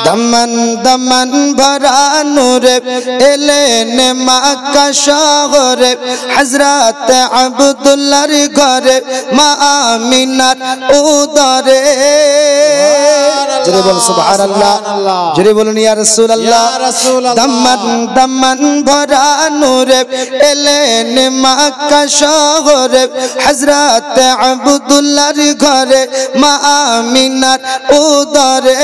দমন দমন ভরা নূরে এলেন মক্কা শহরে হযরত আব্দুল্লাহর ঘরে মা আমিনার উদরে জোরে বল সুবহানাল্লাহ জোরে বলুন ইয়া রাসূলুল্লাহ দমন দমন ভরা নূরে এলেন মক্কা শহরে হযরত আব্দুল্লাহর ঘরে মা আমিনার উদরে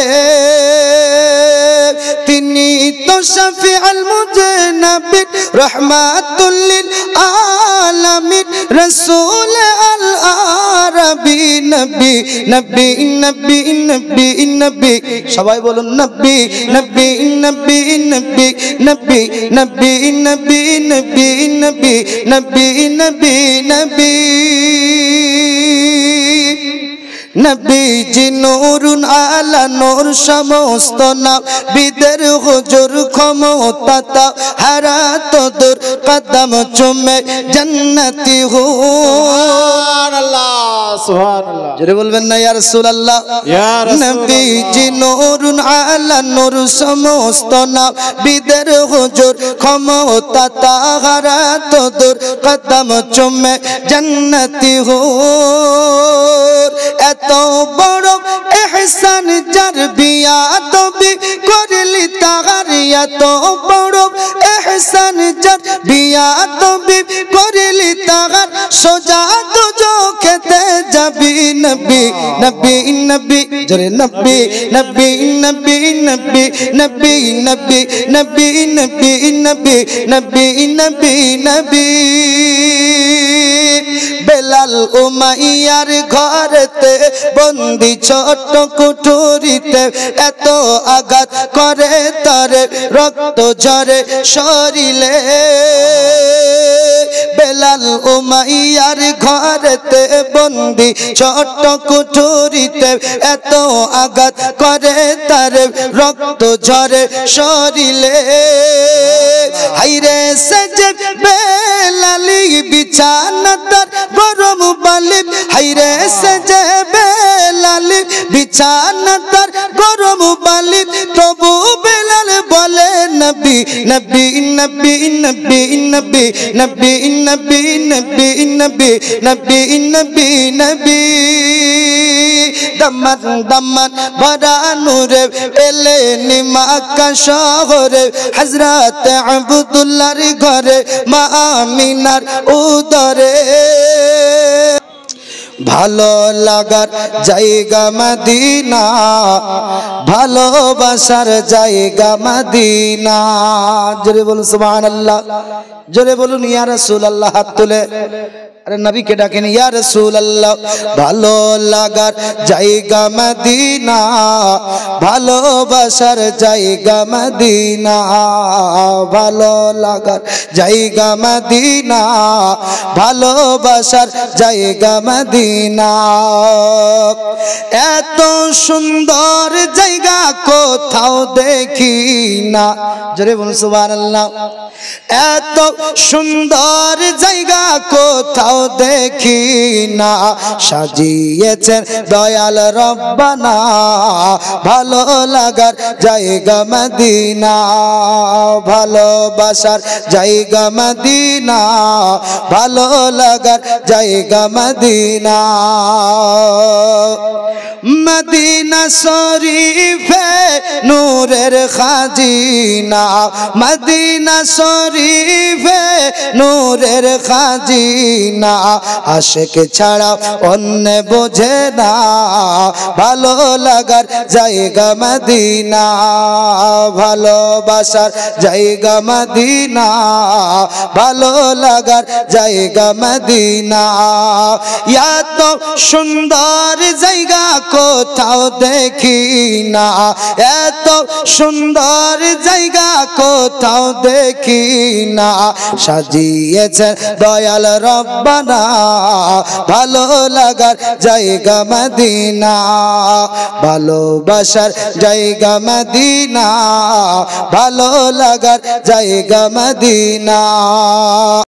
তিনি তো শফিউল মুজনবিন রাহমাতুল লিল আলামিন রাসূল আল আরবি নবী নবী নবী নবী নবী সবাই বলুন নবী নবী নবী নবী নবী নবী নবী নবী নবী নবী নবী নবী নবীজি নূরুন আলা নূর সমস্ত নবীদের হুজুর ক্ষমতা হারাত দূর কদম চুমে জান্নাতি সুবহানাল্লাহ সুবহানাল্লাহ জোরে বলবেন না ইয়া রাসূলুল্লাহ ইয়া রাসূলুল্লাহ নবীজি নূরুন আলা নূর সমস্ত নবীদের হুজুর ক্ষমতা হারাত দূর কদম চুমে জান্নাতি এত বড় ইহসান যার বিয়া তবে করলি তাহার এত বড় ইহসান যার বিয়া তবে করলি তাহার সোজা দুজখেতে যাবি নবী নবী নবী জোরে নবী নবী নবী নবী নবী নবী নবী নবী নবী নবী নবী নবী বেলাল উমাইয়ার ঘরেতে বন্দি ছোট কুঠুরিতে এত আঘাত করে তারে রক্ত ঝরে শরীরে বেলাল উমাইয়ার ঘরেতে বন্দি ছোট কুঠুরিতে এত আঘাত করে তারে রক্ত ঝরে শরীরে হাইরে সেজে বেলালি বিছানা তার গরম বালি হাইরে সেজে বেলালি বিছানা তার গরম বালি তবু বেলাল বলে নবী নবী নবী নবী নবী নবী নবী নবী নবী নবী নবী নবী দমন দমন ভরা নূরে এলেন মক্কা শহরে হযরত আব্দুল্লাহর ঘরে মা আমিনার উদরে ভালো লাগার জায়গা মদিনা ভালোবাসার জায়গা মদিনা জোরে বলুন সুবহানাল্লাহ জোরে বলুন ইয়া রাসূলুল্লাহ হাত তুলে আরে নবীকে ডাকেন ইয়া রাসূলুল্লাহ ভালো লাগার জায়গা মদিনা ভালোবাসার জায়গা মদিনা ভালো লাগার জায়গা মদিনা ভালোবাসার জায়গা মদিনা এত সুন্দর জায়গা কোথাও দেখি না জোরে বলুন সুবহানাল্লাহ এত সুন্দর জায়গা কোথাও দেখি না সাজিয়েছেন দয়াল রব্বানা ভালো লাগার জায়গা মদিনা ভালোবাসার জায়গা মদিনা ভালো লাগার জায়গা মদিনা মদিনা শরীফে নূরের খাজিনা মদিনা শরীফে নূরের খাজিনা আশিক ছাড়া অন্য বোঝে না ভালো লাগার জায়গা মদিনা ভালোবাসার জায়গা মদিনা ভালো লাগার জায়গা মদিনা এত সুন্দর জায়গা কোথাও দেখি না এত সুন্দর জায়গা কোথাও দেখি না সাজিয়েছেন দয়াল রব্বানা ভালো লাগার জায়গা মদিনা ভালোবাসার জায়গা মদিনা ভালো লাগার জায়গা মদিনা।